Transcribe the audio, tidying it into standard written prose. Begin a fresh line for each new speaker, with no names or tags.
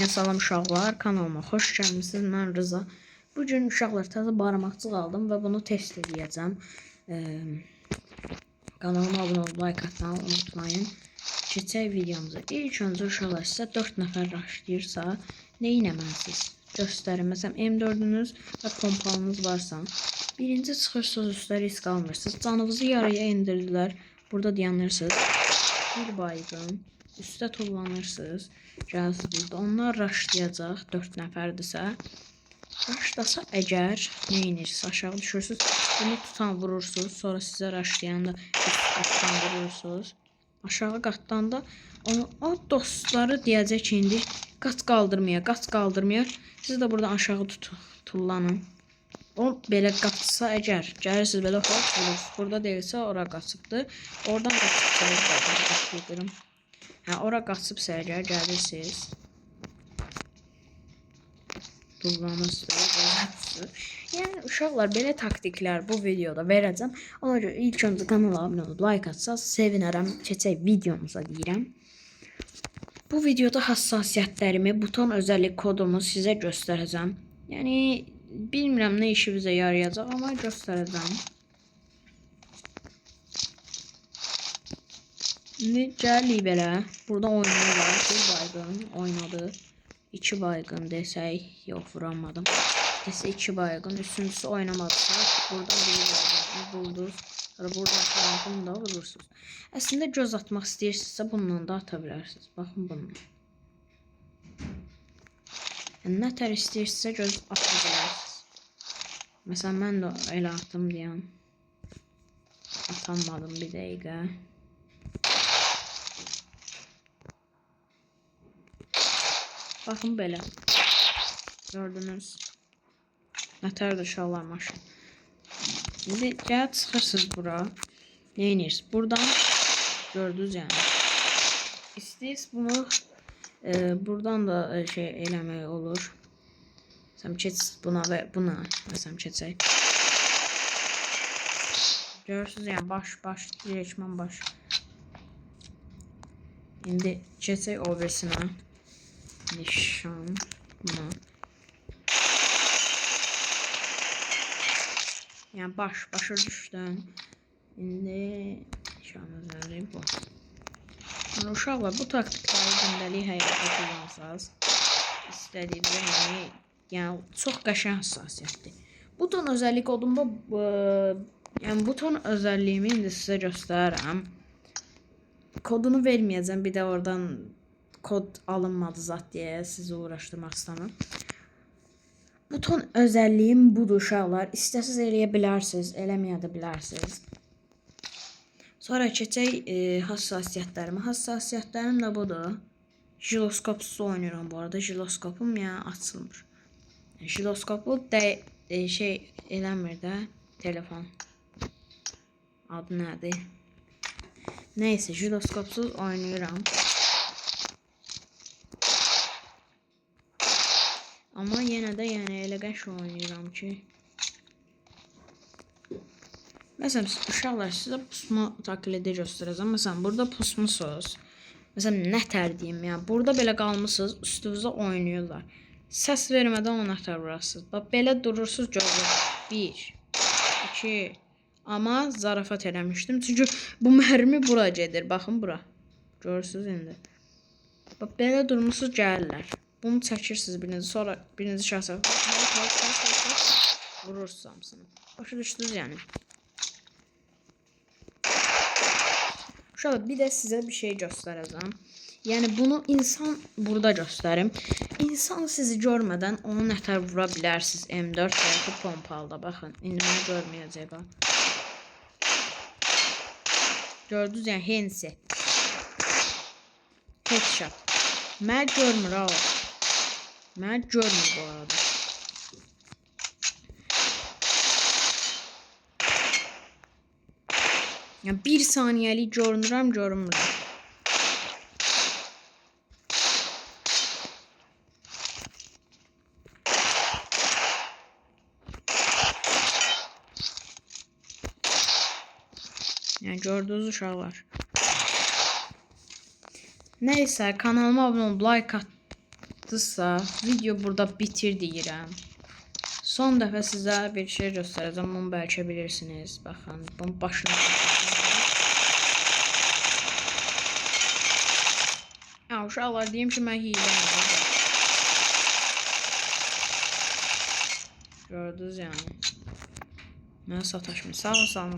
Salam uşaqlar, kanalıma xoş gəlmisiniz. Mən Rıza. Bugün uşaqlar təzə barmaqcıq aldım və bunu test edəcəm. Kanalıma abunə olub like atmayı unutmayın. Keçək videomuza. İlk öncə uşaqlar sizə 4 nəfər başlayırsa, nə etməlisiniz? Göstərim. Məsələn, M4'ünüz və pompalınız varsa, birinci çıxırsınız, üstə risk almırsınız. Canınızı yarıya indirdilər. Burada dayanırsınız. Bir baygın. Üstə tullanırsınız. Gəlsiniz burada. Onlar raşlayacaq. 4 nəfərdirsə. Raşlasa əgər nə edirsiniz? Aşağı düşürsünüz. Bunu tutan vurursunuz. Sonra sizə raşlayanda qatdan vurursunuz. Aşağı qatdan da o dostları deyəcək ki, indi qaç qaldırmaya. Siz də buradan aşağı tullanın. O belə qaçsa əgər gəlirsiniz belə vurursunuz. Burada deyilsə ora qaçıbdır. Oradan qaçıb ora qaçıbsa əgər gəlirsiniz. Tullanırsınız. Yəni uşaqlar belə taktiklər bu videoda verəcəm. Ona görə ilk öncə kanala abunə olub like atsaz sevinərəm. Keçək videomuza deyirəm. Bu videoda hassasiyyətlərimi, buton özəllik kodumu sizə göstərəcəm. Yəni bilmirəm nə işimizə yarayacaq, amma göstərəcəm. Şimdi gəlik belə. Burada oynayırlar. Bir baygın oynadı. 2 baygın desək. Yox, vuramadım. Desə 2 baygın. Üçüncüsü oynamadısa. Buradan bir baygın buldunuz. Buradan tarafını da vurursunuz. Əslində göz atmaq istəyirsinizsə bununla da ata bilərsiniz. Baxın bununla. Yəni, nə tər istəyirsinizsə göz ata bilərsiniz. Məsələn, mən də elə atım deyəm. Atamadım bir dəqiqə. Baxın belə. Gördünüz. Nətər də uşaqlar maşın. İndi gəl çıxırsınız bura. Nə edirsiniz? Buradan gördünüz yəni. İstəyirsiniz bunu buradan da şey eləmək olur. Məsələn keçsiniz buna və buna. Məsələn keçək. Görürsünüz yəni baş direktman baş. İndi keçək o versinə. Nişan buna. Yəni başa düşdüm. İndi nişan özəlliyi bu. Yəni uşaqlar bu taktikləri gündəlik həyatda kullansaz istədiyiniz yəni çox qəşəng hassasiyyətdir. Buton özəllik kodumda yəni buton özəlliyimi indi sizə göstərərəm. Kodunu verməyəcəm, bir də oradan kod alınmadı zat deyə sizi uğraşdırmaq istəmirəm. Buton özəlliyim budur uşaqlar. İstəsiz eləyə bilərsiniz, eləməyə də bilərsiniz. Sonra keçək hassasiyyətlərimə. Hassasiyyətlərim də budur. Jiroskopsuz oynayıram bu arada. Jiroskopum yəni açılmır. Jiroskopu şey eləmir də telefon. Adı nədir? Neyse jiroskopsuz oynayıram. Amma yenə də yəni elə qəş oynayıram ki. Məsələn uşaqlar sizə pusma taklidi göstərəcəm. Məsələn burada pusmusunuz. Məsələn nətər deyim yəni burada belə qalmısınız, üstünüzə oynayırlar. Səs vermədən ona nətər vurasınız. Bax belə durursunuz görürsünüz. 1 2 amma zarafat eləmişdim. Çünki bu mərmi bura gedir. Baxın bura. Görürsünüz indi. Bax belə durmusunuz gəlirlər. Bunu çəkirsiniz birinizi, sonra birinizi şahsa vurursunuz hamısını. Başa düşdünüz yəni. Uşaqlar bir də sizə bir şey göstərəcəm. Yəni bunu insan burada göstərim. İnsan sizi görmədən onu nətər vura bilərsiniz M4 və ya pompalıda. Baxın, indi məni görməyəcək bax. Gördünüz yəni hensi. Headshot. Mən görmür ha. Mən görmür bu arada. Yəni 1 saniyəlik görünürəm. Yəni gördünüz uşaqlar. Neyse kanalıma abone olub like çıxdısa, video burada bitir deyirəm. Son dəfə sizə bir şey göstərəcəm. Bunu bəlkə bilirsiniz. Baxın, bunun başını uşaqlar deyim ki, mən hiləyəm. Gördünüz yəni. Mənə sataşmır. Sağ olun.